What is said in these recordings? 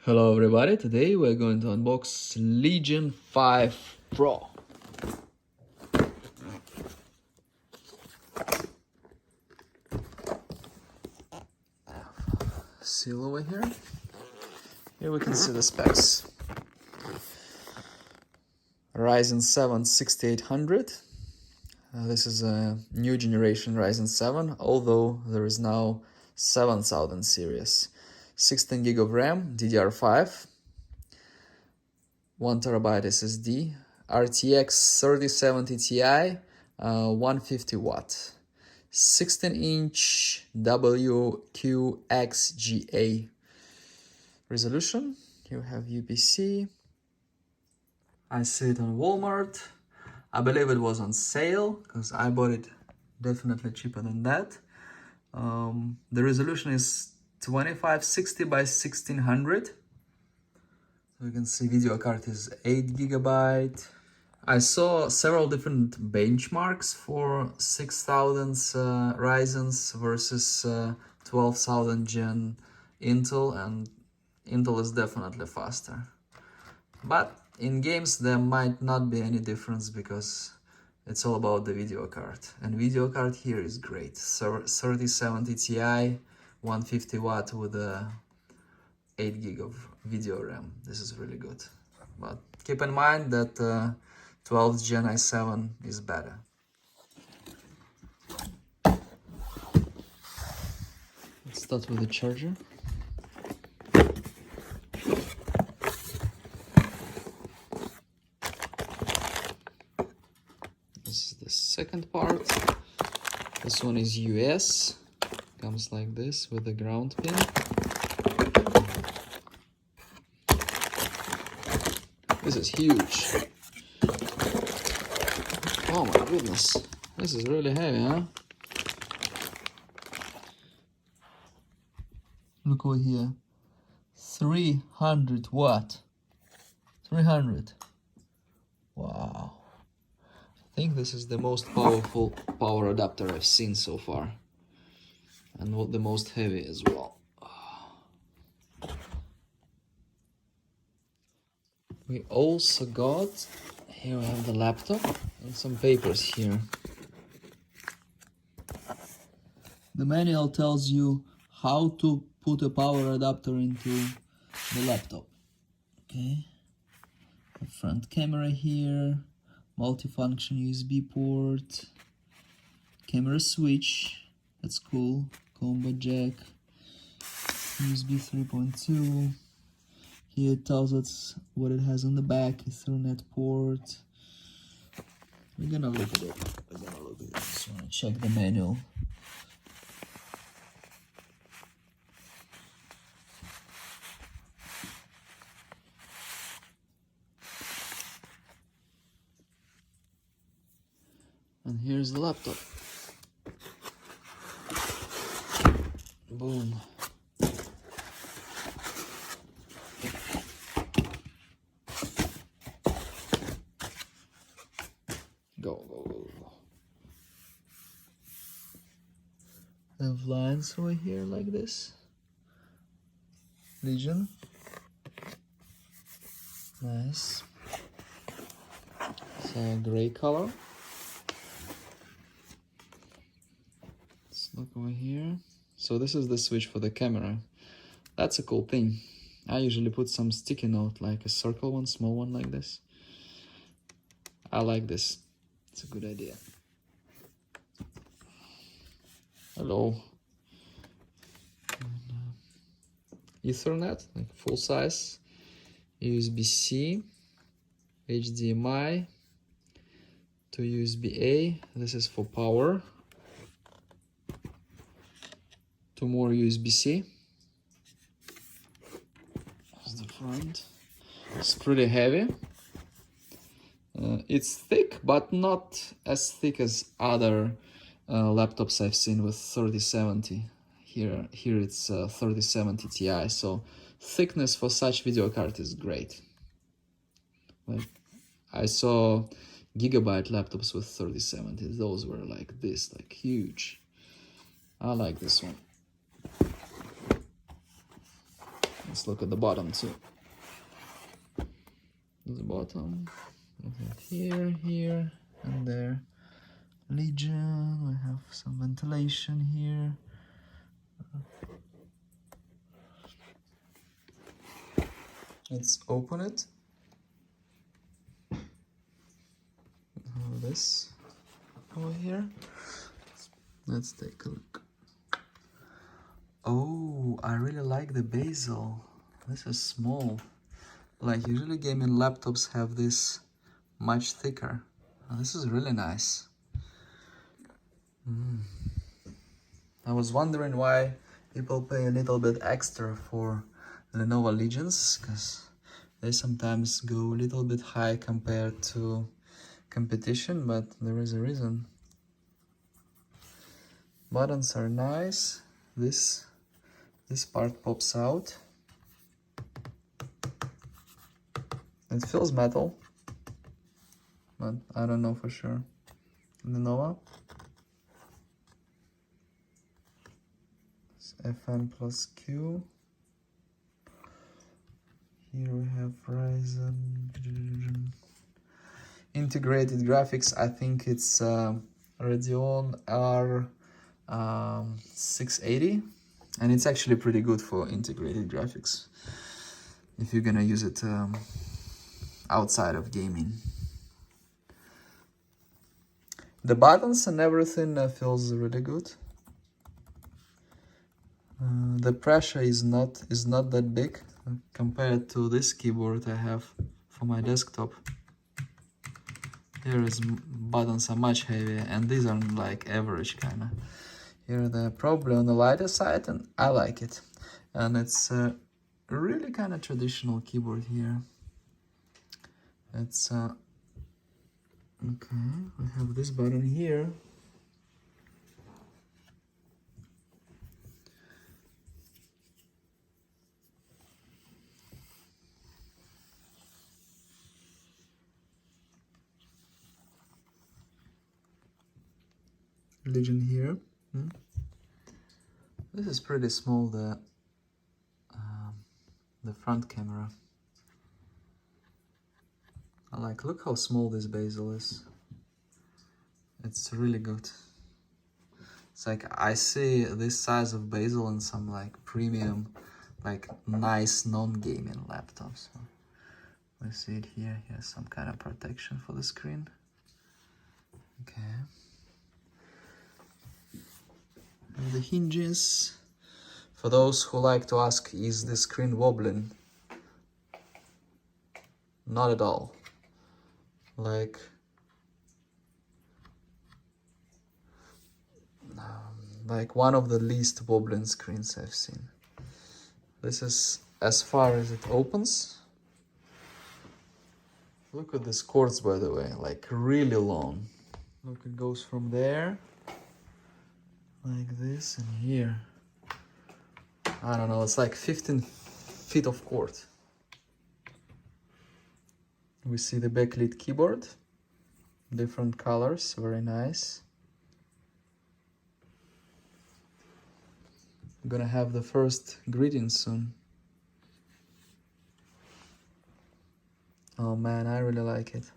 Hello everybody, today we're going to unbox Legion 5 Pro. Seal over here. Here we can see the specs. Ryzen 7 6800. This is a new generation Ryzen 7, although there is now 7000 series. 16 gig of RAM, DDR5, 1 terabyte SSD, RTX 3070 Ti, 150 watt, 16-inch WQXGA resolution. You have UPC. I see it on Walmart. I believe it was on sale because I bought it definitely cheaper than that. The resolution is 2560 by 1600. So you can see video card is 8 GB. I saw several different benchmarks for 6000 Ryzen's versus 12,000 Gen Intel, and Intel is definitely faster. But in games there might not be any difference because it's all about the video card. And video card here is great. 3070 Ti, 150 watt with a 8 gig of video RAM. This is really good. But keep in mind that 12th Gen i7 is better. Let's start with the charger. This is the second part. This one is US. Comes like this with a ground pin. This is huge. Oh my goodness. This is really heavy, huh? Look over here. 300 watt. 300. Wow. I think this is the most powerful power adapter I've seen so far. And the most heavy as well. We also got, here we have the laptop and some papers here. The manual tells you how to put a power adapter into the laptop. Okay, the front camera here, multifunction USB port, camera switch, that's cool, combo jack, USB 3.2. Here it tells us what it has on the back, Ethernet port. We're gonna look at it. Just wanna check the manual. And here's the laptop. Boom. Go. I have lines over here like this. Legion. Nice. It's a gray color. Let's look over here. So this is the switch for the camera. That's a cool thing. I usually put some sticky note, like a circle one, small one like this. I like this. It's a good idea. Hello. Ethernet, like full size. USB-C. HDMI. To USB-A. This is for power. 2 more USB-C. Here's the front. It's pretty heavy. It's thick, but not as thick as other laptops I've seen with 3070. Here it's 3070 Ti, so thickness for such video card is great. Like I saw gigabyte laptops with 3070. Those were like this, like huge. I like this one. Let's look at the bottom too. The bottom, here, here, and there. Legion, we have some ventilation here. Let's open it. This over here. Let's take a look. Oh, I really like the bezel. This is small. Like usually gaming laptops have this much thicker. Oh, this is really nice. I was wondering why people pay a little bit extra for Lenovo Legions, because they sometimes go a little bit high compared to competition, but there is a reason. Buttons are nice. This part pops out. It feels metal, but I don't know for sure. Lenovo. It's FN plus Q. Here we have Ryzen. Integrated graphics, I think it's Radeon R680, and it's actually pretty good for integrated graphics if you're gonna use it outside of gaming. The buttons and everything feels really good. The pressure is not that big compared to this keyboard I have for my desktop. Here is buttons are much heavier, and these are like average kind of. Here they're probably on the lighter side, and I like it. And it's a really kind of traditional keyboard here. It's okay. We have this button here. Legion here. This is pretty small, the front camera. I like, look how small this bezel is. It's really good. It's like I see this size of bezel in some like premium, like nice non-gaming laptops. We see it here. Here's some kind of protection for the screen. Okay. And the hinges. For those who like to ask, is the screen wobbling? Not at all. Like one of the least wobbling screens I've seen. This is as far as it opens. Look at these cords, by the way, like really long. Look, it goes from there, like this, and here. I don't know, it's like 15 feet of cord. We see the backlit keyboard, different colors, very nice. I'm gonna have the first greeting soon. Oh man, I really like it.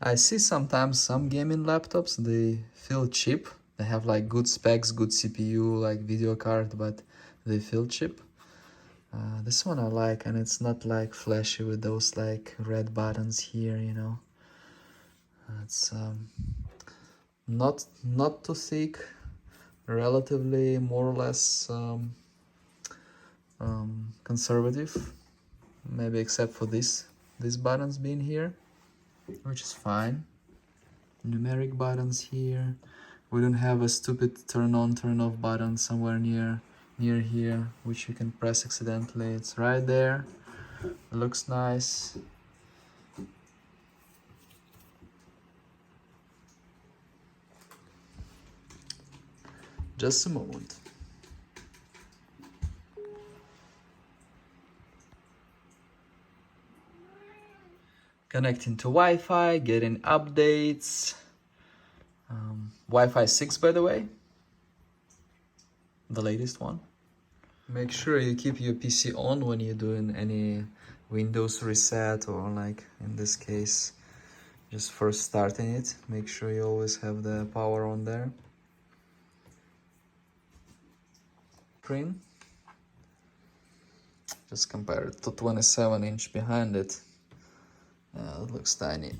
I see sometimes some gaming laptops, they feel cheap. They have like good specs, good CPU, like video card, but they feel cheap. This one I like, and it's not like flashy with those like red buttons here, you know. It's not too thick, relatively more or less conservative, maybe except for these buttons being here, which is fine. Numeric buttons here. We don't have a stupid turn on, turn off button somewhere near here, which you can press accidentally. It's right there. It looks nice. Just a moment. Connecting to Wi-Fi, getting updates. Wi-Fi 6, by the way. the latest one. Make sure you keep your PC on when you're doing any Windows reset, or like in this case, just first starting it. Make sure you always have the power on there. Screen. Just compare it to 27-inch behind it. It looks tiny.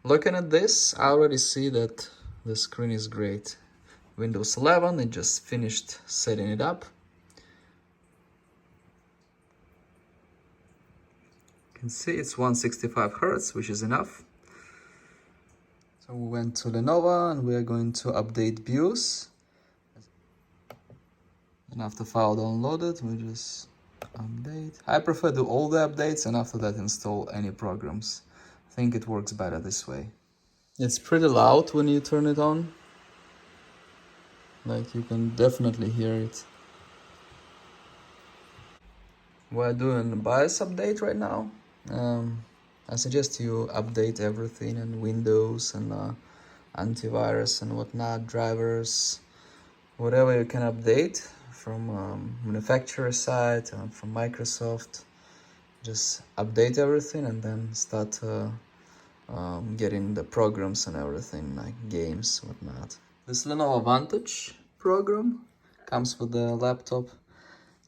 Looking at this, I already see that the screen is great. Windows 11, it just finished setting it up. You can see it's 165 Hz, which is enough. So we went to Lenovo and we are going to update BIOS. And after file downloaded, we just update. I prefer do all the updates and after that install any programs. I think it works better this way. It's pretty loud when you turn it on. Like you can definitely hear it. We're doing a BIOS update right now. I suggest you update everything in Windows and antivirus and whatnot, drivers, whatever you can update from manufacturer side, from Microsoft. Just update everything and then start getting the programs and everything, like games, whatnot. This Lenovo Vantage program comes with the laptop.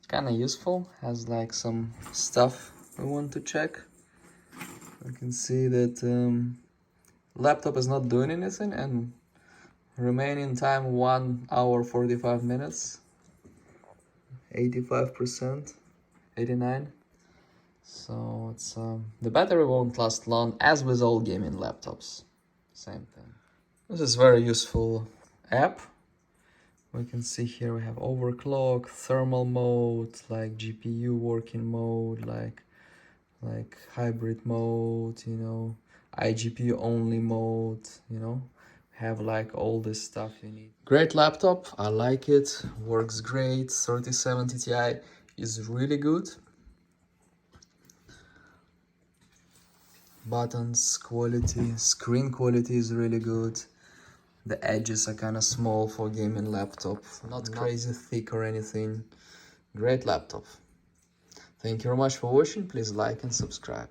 Kind of useful, has like some stuff we want to check. You can see that laptop is not doing anything and remaining time 1 hour 45 minutes, 85%, 89. So it's the battery won't last long, as with all gaming laptops. Same thing. This is very useful app. We can see here we have overclock, thermal mode, like GPU working mode, like hybrid mode, you know, iGPU only mode, you know, have like all this stuff you need. Great laptop, I like it, works great. 3070 Ti is really good. Buttons quality, screen quality is really good. The edges are kind of small for gaming laptop, not crazy thick or anything. Great laptop. Thank you very much for watching. Please like and subscribe.